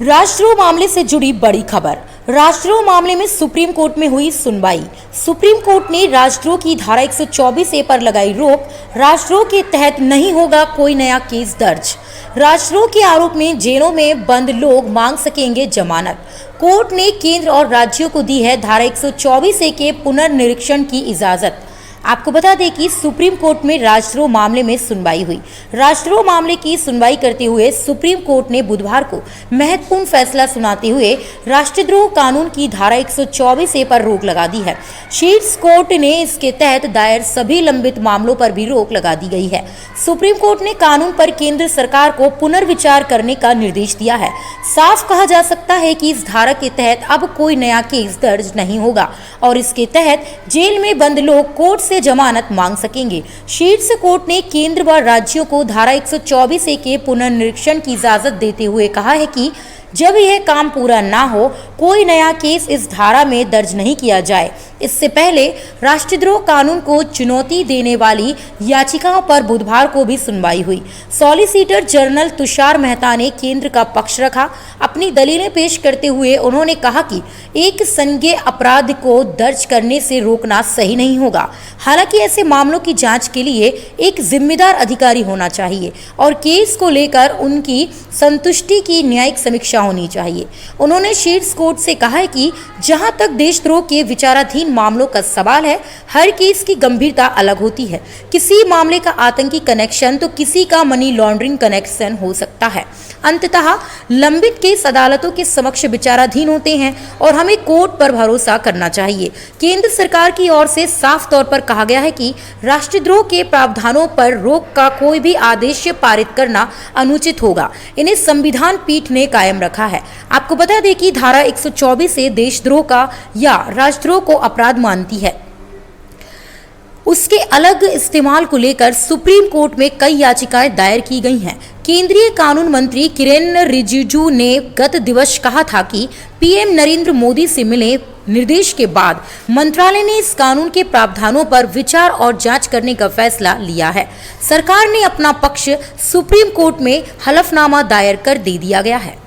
राष्ट्रद्रोह मामले से जुड़ी बड़ी खबर। राष्ट्रद्रोह मामले में सुप्रीम कोर्ट में हुई सुनवाई। सुप्रीम कोर्ट ने राष्ट्रद्रोह की धारा 124A पर लगाई रोक। राष्ट्रद्रोह के तहत नहीं होगा कोई नया केस दर्ज। राष्ट्रद्रोह के आरोप में जेलों में बंद लोग मांग सकेंगे जमानत। कोर्ट ने केंद्र और राज्यों को दी है धारा 124A के पुनर्निरीक्षण की इजाजत। आपको बता दें कि सुप्रीम कोर्ट में राष्ट्रद्रोह मामले में सुनवाई हुई। राष्ट्रद्रोह मामले की सुनवाई करते हुए सुप्रीम कोर्ट ने बुधवार को महत्वपूर्ण फैसला सुनाते हुए राष्ट्रद्रोह कानून की धारा 124A पर रोक लगा दी है। शीर्ष कोर्ट ने इसके तहत दायर सभी लंबित मामलों पर भी रोक लगा दी गई है। सुप्रीम कोर्ट ने कानून पर केंद्र सरकार को पुनर्विचार करने का निर्देश दिया है। साफ कहा जा सकता है कि इस धारा के तहत अब कोई नया केस दर्ज नहीं होगा और इसके तहत जेल में बंद लोग कोर्ट से जमानत मांग सकेंगे। शीर्ष कोर्ट ने केंद्र व राज्यों को धारा 124A के पुनर्निरीक्षण की इजाजत देते हुए कहा है कि जब यह काम पूरा ना हो, कोई नया केस इस धारा में दर्ज नहीं किया जाए। इससे पहले राष्ट्रद्रोह कानून को चुनौती देने वाली याचिकाओं पर बुधवार को भी सुनवाई हुई। सॉलिसिटर जनरल तुषार मेहता ने केंद्र का पक्ष रखा। अपनी दलीलें पेश करते हुए उन्होंने कहा कि एक संज्ञेय अपराध को दर्ज करने से रोकना सही नहीं होगा। हालांकि ऐसे मामलों की जांच के लिए एक जिम्मेदार अधिकारी होना चाहिए और केस को लेकर उनकी संतुष्टि की न्यायिक समीक्षा होनी चाहिए। उन्होंने शीर्ष कोर्ट से कहा है कि जहां तक देशद्रोह के विचाराधीन मामलों का सवाल है, हर केस की गंभीरता अलग होती है। किसी मामले का आतंकी कनेक्शन तो किसी का मनी लॉन्ड्रिंग कनेक्शन हो सकता है। अंततः लंबित केस अदालतों के समक्ष विचाराधीन होते हैं और हमें कोर्ट पर भरोसा करना चाहिए। केंद्र सरकार की ओर से साफ तौर पर कहा गया है कि राष्ट्रद्रोह के प्रावधानों पर रोक का कोई भी आदेश पारित करना अनुचित होगा। इन्हें संविधान पीठ ने कायम रखा है। आपको बता दें कि धारा 124 देशद्रोह का या राष्ट्रद्रोह को अपराध मानती है। उसके अलग इस्तेमाल को लेकर सुप्रीम कोर्ट में कई याचिकाएं दायर की गई हैं। केंद्रीय कानून मंत्री किरेन रिजिजू ने गत दिवस कहा था कि पीएम नरेंद्र मोदी से मिले निर्देश के बाद मंत्रालय ने इस कानून के प्रावधानों पर विचार और जांच करने का फैसला लिया है। सरकार ने अपना पक्ष सुप्रीम कोर्ट में हलफनामा दायर कर दे दिया गया है।